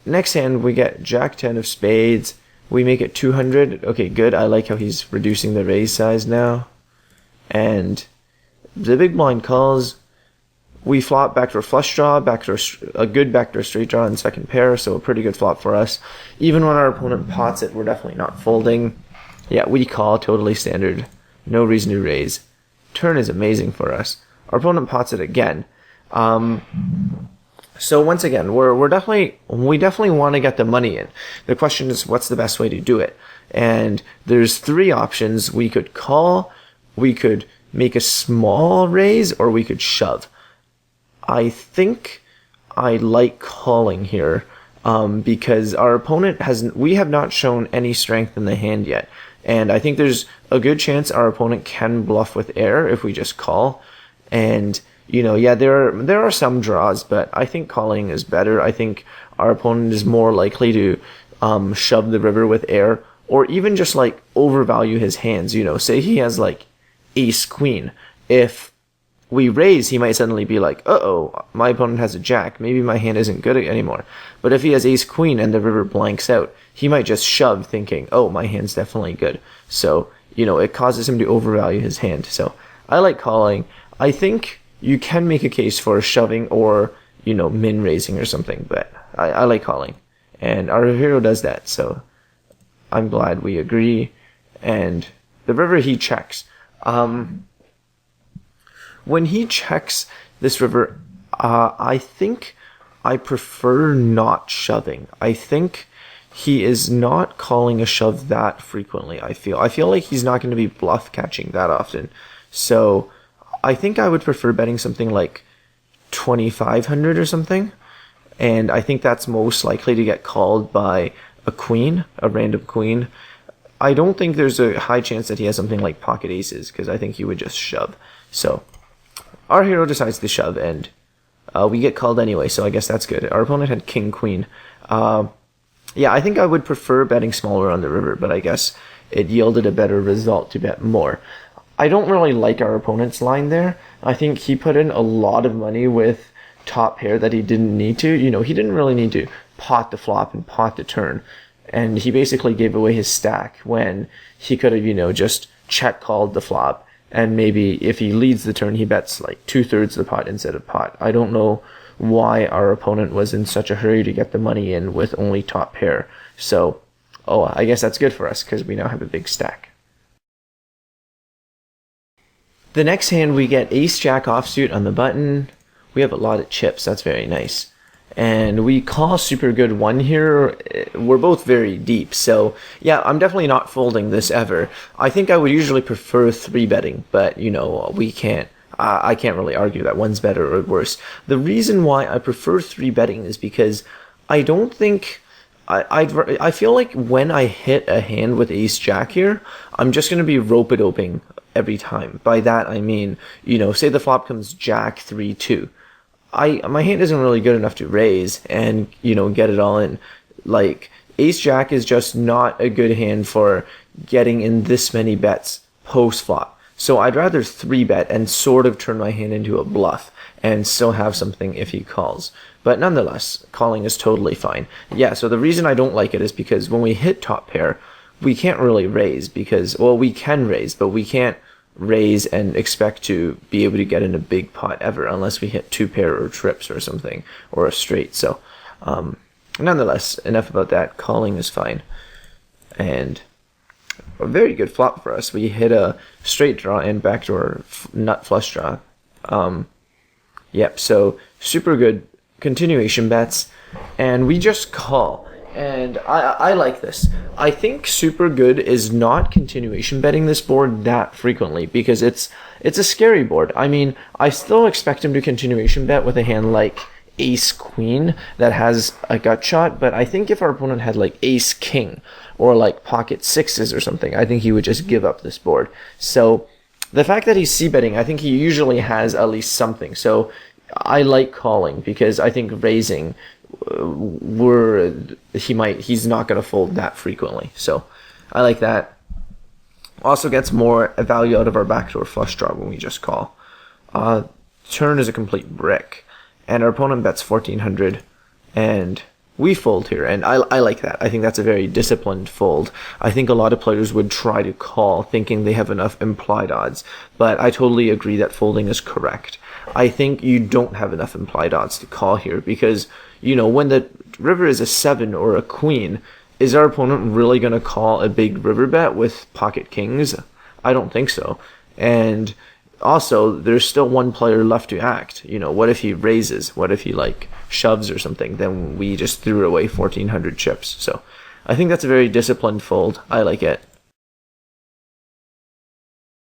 next hand we get Jack 10 of spades. We make it 200. Okay, good. I like how he's reducing the raise size now. And the big blind calls. We flop backdoor flush draw, a good backdoor straight draw in second pair, so a pretty good flop for us. Even when our opponent pots it, we're definitely not folding. Yeah, we call, totally standard. No reason to raise. Turn is amazing for us. Our opponent pots it again. So once again, we definitely want to get the money in. The question is, what's the best way to do it? And there's three options. We could call, we could make a small raise, or we could shove. I think I like calling here because our opponent we have not shown any strength in the hand yet. And I think there's a good chance our opponent can bluff with air if we just call. And, yeah, there are some draws, but I think calling is better. I think our opponent is more likely to shove the river with air, or even just like overvalue his hands. Say he has like ace queen. If we raise, he might suddenly be like, uh-oh, my opponent has a jack. Maybe my hand isn't good anymore. But if he has ace queen and the river blanks out, he might just shove thinking, oh, my hand's definitely good. So, it causes him to overvalue his hand. So I like calling. I think you can make a case for shoving or, min raising or something, but I like calling. And our hero does that, so I'm glad we agree. And the river he checks. When he checks this river, I think I prefer not shoving. I think he is not calling a shove that frequently, I feel like he's not going to be bluff catching that often. So I think I would prefer betting something like 2,500 or something. And I think that's most likely to get called by a queen, a random queen. I don't think there's a high chance that he has something like pocket aces, because I think he would just shove. So our hero decides to shove, and we get called anyway, so I guess that's good. Our opponent had king, queen. Yeah, I think I would prefer betting smaller on the river, but I guess it yielded a better result to bet more. I don't really like our opponent's line there. I think he put in a lot of money with top pair that he didn't need to. He didn't really need to pot the flop and pot the turn, and he basically gave away his stack when he could have, just check called the flop. And maybe if he leads the turn, he bets like 2/3 the pot instead of pot. I don't know why our opponent was in such a hurry to get the money in with only top pair. So, I guess that's good for us because we now have a big stack. The next hand we get ace jack offsuit on the button. We have a lot of chips. That's very nice. And we call super good one here. We're both very deep, so yeah, I'm definitely not folding this ever. I think I would usually prefer 3-betting, but we can't. I can't really argue that one's better or worse. The reason why I prefer 3-betting is because I don't think I feel like when I hit a hand with ace jack here, I'm just going to be rope-a-doping every time. By that I mean, say the flop comes jack 3-2. My hand isn't really good enough to raise and, get it all in. Like, ace jack is just not a good hand for getting in this many bets post flop. So I'd rather 3-bet and sort of turn my hand into a bluff and still have something if he calls. But nonetheless, calling is totally fine. Yeah, so the reason I don't like it is because when we hit top pair, we can't really raise because, we can raise, but we can't raise and expect to be able to get in a big pot ever unless we hit 2-pair or trips or something, or a straight. So nonetheless, enough about that. Calling is fine, and a very good flop for us. We hit a straight draw and backdoor nut flush draw. Yep, so super good continuation bets, and we just call. And I like this. I think super good is not continuation betting this board that frequently because it's a scary board. I mean, I still expect him to continuation bet with a hand like ace queen that has a gut shot, but I think if our opponent had like ace king or like pocket sixes or something, I think he would just give up this board. So the fact that he's c-betting, I think he usually has at least something. So I like calling because I think raising he's not going to fold that frequently. So I like that. Also gets more value out of our backdoor flush draw when we just call. Turn is a complete brick, and our opponent bets 1,400, and we fold here, and I like that. I think that's a very disciplined fold. I think a lot of players would try to call thinking they have enough implied odds, but I totally agree that folding is correct. I think you don't have enough implied odds to call here because, when the river is a 7 or a queen, is our opponent really going to call a big river bet with pocket kings? I don't think so. And also, there's still one player left to act. What if he raises? What if he shoves or something? Then we just threw away 1,400 chips. So I think that's a very disciplined fold. I like it.